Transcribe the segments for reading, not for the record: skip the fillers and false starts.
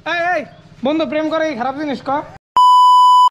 এই বন্ধু প্রেম করে খারাপ জিনিস ক।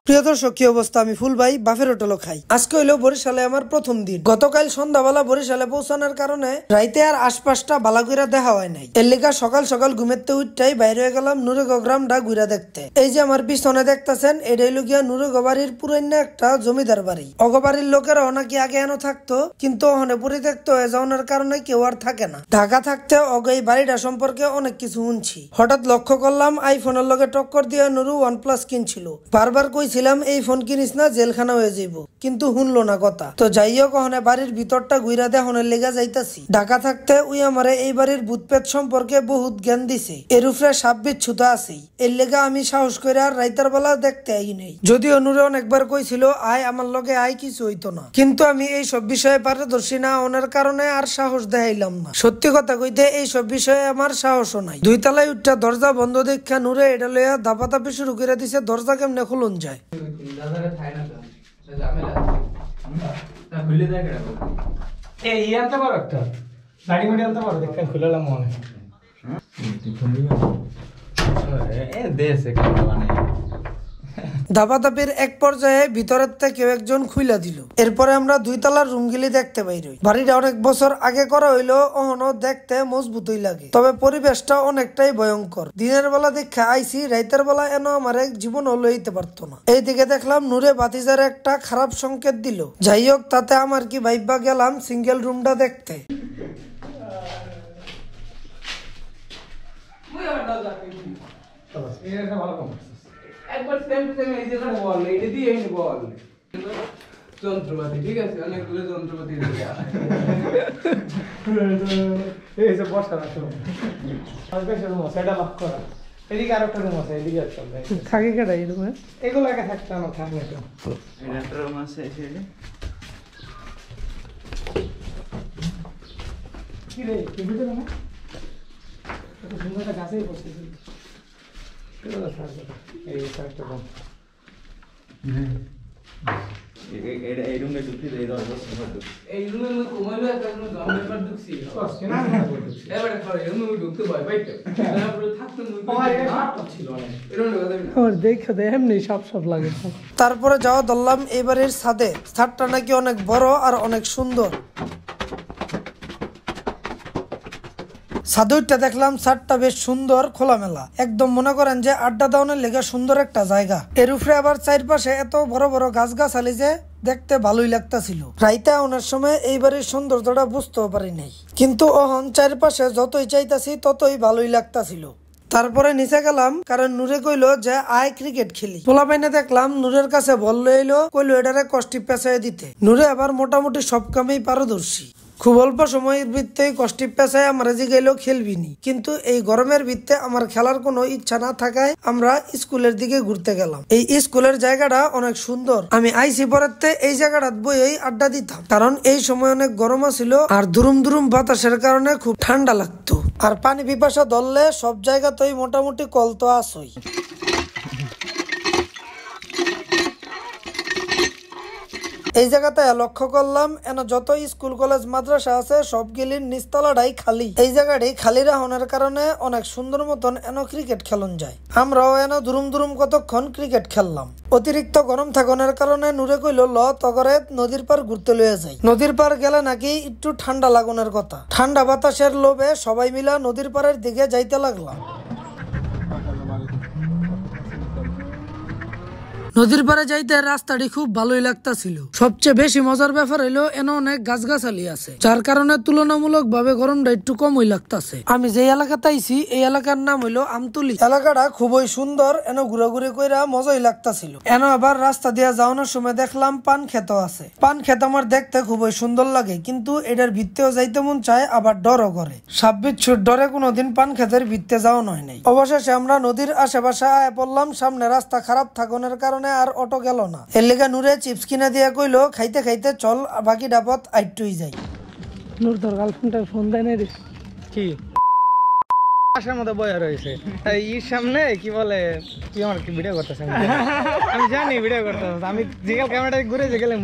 প্রিয় দর্শক, কি অবস্থা? আমি ফুল ভাই বাফের হোটেলও খাই। আজকে হইলো বরিশালে আমার প্রথম দিন। গতকাল সন্ধ্যাবেলা বরিশালে পৌঁছানোর কারণে রাইতে আর আশপাশটা বালা ঘুরা দেখা হয় নাই। এর লেগা সকাল সকাল ঘুমেতে উঠটাই বাইরে হয়ে গেলাম নুরেগো গ্রামটা ঘুরা দেখতে। এই যে আমার পিছনে দেখতেছেন, এটাই গিয়া নুরেগো বাড়ির পুরান্য একটা জমিদার বাড়ি। অগবাড়ির লোকেরা নাকি আগে এনো থাকতো, কিন্তু ওখানে পরিত্যক্ত হয়ে যাওয়ার কারণে কেউ আর থাকে না। ঢাকা থাকতে অগে এই বাড়িটা সম্পর্কে অনেক কিছু শুনছি। হঠাৎ লক্ষ্য করলাম আইফোনের লগে টক্কর দিয়ে নুরু OnePlus কিনছিল। বারবার কইছিলাম এই ফোন কিনিস না, জেলখানা হয়ে যাইব, কিন্তু শুনলো না কথা। তো যাই হোক, ওখানে বাড়ির ভিতরটা ঘুরা দেখানোর লেগে যাইতাছি। ঢাকা থাকতে উই আমারে এই বাড়ির ভূতপেত সম্পর্কে বহুত জ্ঞান দিছে। এর উপরে সাপ বিচ্ছুতা আছে। এর লেগে আমি সাহস করে আর রাইতার বেলা দেখতে আই নাই। যদিও নুরে অনেকবার কইছিল আয় আমার লগে আয়, কিছু হইতো না, কিন্তু আমি এই সব বিষয়ে পারদর্শী না ওনার কারণে আর সাহস দেখাইলাম না। সত্যি কথা কইতে এই সব বিষয়ে আমার সাহসও নাই। 2 তলায় উঠটা দরজা বন্ধ দেখা নুরে এটা লইয়া দাপাদাপি শুরু করে দিছে দরজা কেমনে খুলুন যায়। দাবাদাপির এক পর্যায়ে ভিতরের থেকে একজন খুইলা দিল। এরপরে আমরা 2 তলার রুমগুলি দেখতে পাইরই। বাড়িটা অনেক বছর আগে করা হইলো, ওহনো দেখতে মজবুতই লাগে, তবে পরিবেশটা অনেকটাই ভয়ঙ্কর। দিনের বেলা দেখে আইছি, রাইতের বেলা এন আমার এক জীবন লইতে পারতো না। এইদিকে দেখলাম নুরে বাতিজার একটা খারাপ সংকেত দিল। যাই হোক, তাতে আমার কি ভাইবা গেলাম সিঙ্গেল রুমটা দেখতে। একবার সেম সেম এই যেটা বল এইটা দিয়ে এই বল যন্ত্রপাতি, ঠিক আছে, অনেকগুলো যন্ত্রপাতি আছে। এই যে বসা রাখো আর বেশ রুম আছে, এটা লক করা। এদিকে আরেকটা রুম আছে, এদিকে চল ভাই। থাকে কেডা এই রুমে? এগুলো একা থাকতে আমার থাকে না। এটা একটা রুম আছে এই সাইডে। কি রে, কি বুঝতে না? এটা সুন্দরটা গাছেই বসেছিল। এই একটা রুম। এই রুমে ঢুকছি, এই দরজা সহ ঢুকছি। এই রুমে মই কমাইলো একটা রুমে জমবার ঢুকছি। কষ্ট না না ঢুকছি। এবারে করে এই রুমে ঢুকতে ভয় পাইতো। তারপরে থাকতে মই ছিল অনেক। এই রুমে কথা বলি। আমার দেখে দে এমনি সব লাগে। তারপরে যাওয়া ধরলাম এবারের ছাদে। ছাদটা নাকি অনেক বড় আর অনেক সুন্দর। ছাদটা দেখলাম, ছাদটা বেশ সুন্দর, খোলামেলা, একদম মনে করেন যে আড্ডা দাওনের লেগে সুন্দর একটা জায়গা। এর উপরে আবার চারপাশে এত বড় বড় গাছগাছালি যে দেখতে ভালোই লাগতাছিল। রাইতে আনার সময় এইবারের সৌন্দর্যটা বুঝতেও পারি নাই, কিন্তু অহন চারপাশে যতই চাইতাছি ততই ভালোই লাগতাছিল। তারপরে নিচে গেলাম, কারণ নুরে কইলো যে আয় ক্রিকেট খেলি। পোলা পাইনে দেখলাম নুরের কাছে বল লইলো, কইলো এটারে কষ্টি পেঁচায় দিতে। নুরে আবার মোটামুটি সব কামেই পারদর্শী। খুব অল্প সময়ের ভিত্তে কষ্টি পেঁচায় আমরা যে গেলেও খেলবিনি, কিন্তু এই গরমের ভিত্তে আমার খেলার কোনো ইচ্ছা না থাকায় আমরা স্কুলের দিকে ঘুরতে গেলাম। এই স্কুলের জায়গাটা অনেক সুন্দর। আমি আইসি পরেতে এই জায়গাটা বইয়েই আড্ডা দিতাম, কারণ এই সময় অনেক গরম ছিল আর দুরুম দুরুম বাতাসের কারণে খুব ঠান্ডা লাগতো। আর পানি পিপাসা ধরলে সব জায়গাতেই মোটামুটি কল তো আসই। এই জায়গাতে লক্ষ্য করলাম এন যত স্কুল কলেজ মাদ্রাসা আছে সবগুলির নিচতলাটাই খালি। এই জায়গাটাই খালি রাখনের কারণে অনেক সুন্দর মতন এন ক্রিকেট খেলন যায়। আমরাও এন দুরুম দুরুম কতক্ষণ ক্রিকেট খেললাম। অতিরিক্ত গরম থাকনের কারণে নুরে কইল ল তগরে নদীর পার ঘুরতে লইয়া যাই। নদীর পার গেলে নাকি একটু ঠান্ডা লাগুনের কথা। ঠান্ডা বাতাসের লোভে সবাই মিলা নদীর পাড়ের দিকে যাইতে লাগলাম। নদীর পাড়ে যাইতে রাস্তাটি খুব ভালোই লাগতাছিল। সবচেয়ে বেশি মজার ব্যাপার হইলো এন অনেক গাছগাছালি আছে, যার কারণে তুলনামূলক ভাবে গরমটা একটু কমই লাগতাছে। আমি যে এলাকাতে আইছি এই এলাকার নাম হইলো আমতুলি। এলাকাটা খুবই সুন্দর, এন ঘুরাঘুরি কইরা মজাই লাগতাছিল। এন আবার রাস্তা দিয়ে যাওয়ানোর সময় দেখলাম পান ক্ষেত আছে। পান ক্ষেত আমার দেখতে খুবই সুন্দর লাগে, কিন্তু এটার ভিত্তেও যাইতে মন চায়, আবার ডরও করে। সাপ বিচ্ছুর ডরে কোনোদিন পান ক্ষেতের ভিত্তে যাওয়া নয় নাই। অবশেষে আমরা নদীর আশেপাশে আয়া পড়লাম। সামনে রাস্তা খারাপ থাকনের কারণে আর অটো গেল না। এর লেগে নুরে চিপস কিনে দিয়া কইলো খাইতে খাইতে চল বাকি ডাবত আইটুই যাই। নূর তোর গার্লফ্রেন্ডের ফোন দেয় না রে কি পাশের মতো বয়া রয়েছে ইর সামনে কি বলে তুই আমার কি ভিডিও করতেছ আমি জানি ভিডিও করতেছ আমি জিগাল ক্যামেরাটা ঘুরে গেলাম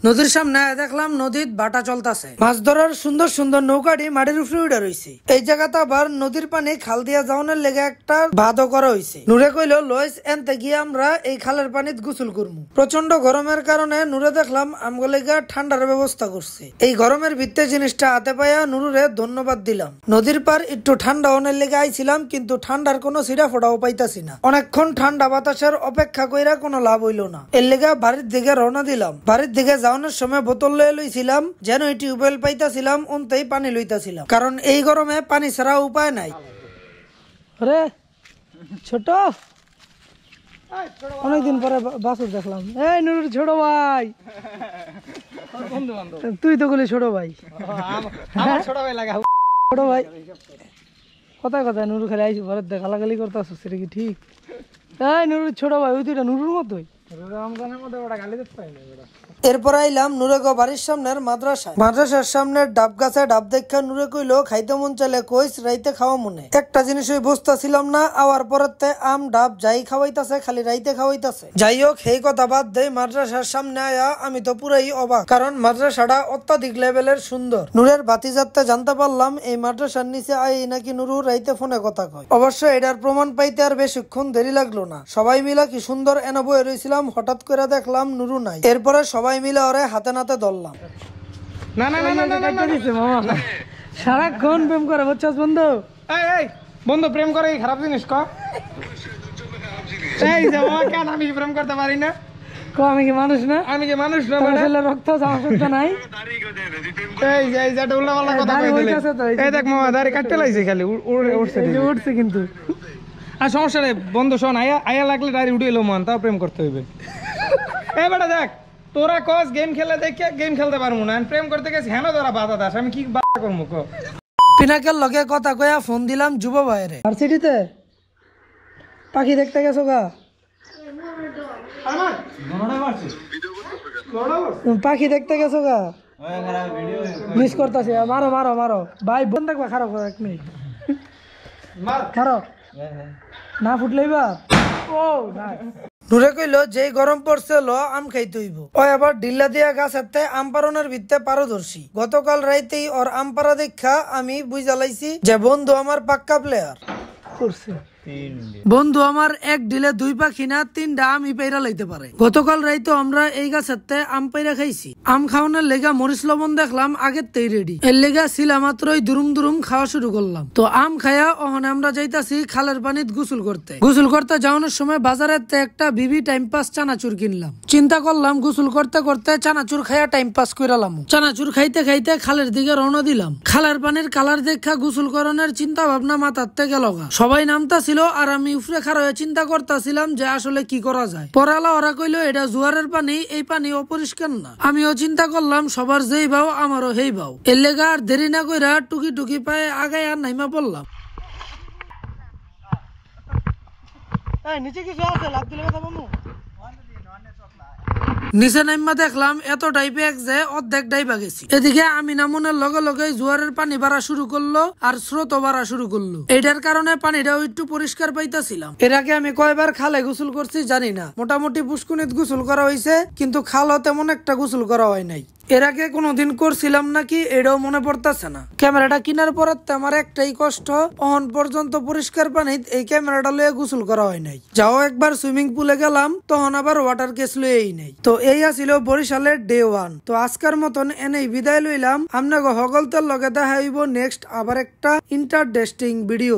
নদীর সামনে দেখলাম নদীর বাটা চলতেছে মাছ ধরার সুন্দর সুন্দর নৌকাটি মাটির উপরে উঠে রয়েছে এই জায়গাতে আবার নদীর পানি খাল দিয়া যাওয়ানোর লেগে একটা বাঁধও করা হয়েছে নুরে কইলো লয়েস এনতে গিয়ে আমরা এই খালের পানিত গোসল করবো প্রচন্ড গরমের কারণে নুরে দেখলাম আমগোলেগা ঠান্ডার ব্যবস্থা করছে এই গরমের ভিত্তি জিনিসটা হাতে পাইয়া নুরুরে ধন্যবাদ দিলাম নদীর পার একটু ঠান্ডা অনেক লেগে আইছিলাম কিন্তু ঠান্ডার কোনো সিরা ফোটাও পাইতাছি না অনেকক্ষণ ঠান্ডা বাতাসের অপেক্ষা কইরা কোনো লাভ হইল না এর লেগে বাড়ির দিকে রওনা দিলাম বাড়ির দিকে যাওয়ানোর সময় বোতল লয়ে লইছিলাম যেন টিউবওয়েল পাইতাছিলাম অন্তেই পানি লইতাছিলাম কারণ এই গরমে পানি ছাড়া উপায় নাই আরে ছোট অনেকদিন পরে বাসুর দেখলাম এই নুরুর ছোট ভাই তুই তো বলি ছোট ভাই ছোট ভাই লাগা ছোট ভাই কথায় কথায় নুরু খালি আইসি ঘরের দিয়ে গালাগালি করতেছ সেটা কি ঠিক এই নুরুর ছোট ভাই ওই দুইটা নুরুর মতোই রমজানের মধ্যে ওটা গালি দিতে পারি না এরপর আইলাম নুরেগো বাড়ির সামনের মাদ্রাসার সামনের ডাব গাছে ডাব দেখা নুরে কইলো খাইতে মন চাইলে কইস রাইতে খাওয়া মনে একটা জিনিস ওই বুঝতেছিলাম না আওয়ার পরতে আম ডাব যাই খাওয়াইতাছে খালি রাইতে খাওয়াইতাছে যাই হোক এই কথা বাদ দেই মাদ্রাসার সামনে আয়া আমি তো পুরাই অবাক কারণ মাদ্রাসাটা অত্যাধিক লেভেলের সুন্দর নুরের বাতিজাতে জানতে পারলাম এই মাদ্রাসার নিচে আই নাকি নুরু রাইতে ফোনে কথা কয় অবশ্য এটার প্রমাণ পাইতে আর বেশিক্ষণ দেরি লাগলো না সবাই মিলা কি সুন্দর এনে বয়ে রয়েছিলাম হঠাৎ করে দেখলাম নুরু নাই এরপরে সবাই মিলে ওরে হাতে নাতে ধরলাম না না না না না দিছে মামা সারাক্ষণ প্রেম করে বুঝছস বন্ধু এই বন্ধু প্রেম করে কি খারাপ জিনিস ক এই যে মামা কেন আমি প্রেম করতে পারি না আমি কি মানুষ না আমি কি মানুষ না রক্ত সামর্থ্য নাই এই যে যেটা উল্টাপাল্টা কথা কইলে এই দেখ মামা দাড়ি কাটতে লাইছে খালি উঠছে কিন্তু আর সমস্যা নেই বন্ধু শোন আয়া লাগলে দাড়ি উঠে এলো মান তাও প্রেম করতে হইবে এই বেটা দেখ তোরা কস গেম খেলে দেখে গেম খেলতে পারবো না প্রেম করতে গেছি হেন তোরা বাধা দাস আমি কি বাধা করবো ক পিনাকের লগে কথা কয়া ফোন দিলাম যুব ভাইরে ভার্সিটিতে পাখি দেখতে গেছো গা পাখি দেখতে গেছো গা মিস করতেছি মারো মারো মারো ভাই বোন দেখবা খারাপ এক মিনিট মারো না ফুটলেইবা ও না নুরে কইলো যে গরম পড়ছে ল আম খাইতে হইব ও আবার ডিল্লা দিয়া গাছেতে আম পারনের ভিত্তে পারদর্শী গতকাল রাইতেই ওর আম পারা দেখা আমি বুঝালাইছি যে বন্ধু আমার পাক্কা প্লেয়ার করছে বন্ধু আমার এক ডিলে দুই পাখি না তিনটা আমি পেরা লাইতে পারে গতকাল রাইতে আমরা এই গাছেতে আম পাইরা খাইছি আম খাওয়ানোর লেগা মরিচ লবণ দেখলাম আগের তেই রেডি এর লেগা ছিলা মাত্রই দুরুম দুরুম খাওয়া শুরু করলাম তো আম খায়া ওখানে আমরা যাইতাছি খালের পানিত গোসল করতে যাওয়ানোর সময় বাজারের একটা বিবি টাইম পাস চানাচুর কিনলাম চিন্তা করলাম গোসল করতে করতে চানাচুর খাইয়া টাইম পাস কইরালাম চানাচুর খাইতে খাইতে খালের দিকে রওনা দিলাম খালের পানির কালার দেখা গোসল করণের চিন্তা ভাবনা মাথাতে গেল সবাই নামতা ছিল আর আমি উফরে খাড়া হয়ে চিন্তা করতেছিলাম যে আসলে কি করা যায় পরালা ওরা কইলো এটা জোয়ারের পানি এই পানি অপরিষ্কার না আমিও চিন্তা করলাম সবার যেই ভাও আমারও হেই ভাও এর লেগা আর দেরি না কইরা টুকি টুকি পায়ে আগায় আর নাইমা পড়লাম নিচে কিছু আছে লাভ দিলে কথা বলবো নিচে নাইমা দেখলাম এত টাইপে এক যে অর্ধেক ডাইবা গেছি এদিকে আমি নামুনের লগে লগে জোয়ারের পানি বাড়া শুরু করলো আর স্রোত বাড়া শুরু করলো এটার কারণে পানিটাও একটু পরিষ্কার পাইতাছিলাম এর আগে আমি কয়বার খালে গোসল করছি জানি না মোটামুটি পুষ্কুনিত গোসল করা হয়েছে কিন্তু খালও তেমন একটা গোসল করা হয় নাই এর আগে কোনোদিন করছিলাম নাকি এটাও মনে পড়তেছে না ক্যামেরাটা কেনার পর আমার একটাই কষ্ট অহন পর্যন্ত পরিষ্কার পানিত এই ক্যামেরাটা লয়ে গোসল করা হয় নাই যাও একবার সুইমিং পুলে গেলাম তখন আবার ওয়াটার কেস লয়েই নাই তো এই আছিল বরিশালের ডে 1 তো আজকের মতন এনেই বিদায় লইলাম আপনাকে হগলতের লগে দেখা হইব নেক্সট আবার একটা ইন্টারেস্টিং ভিডিও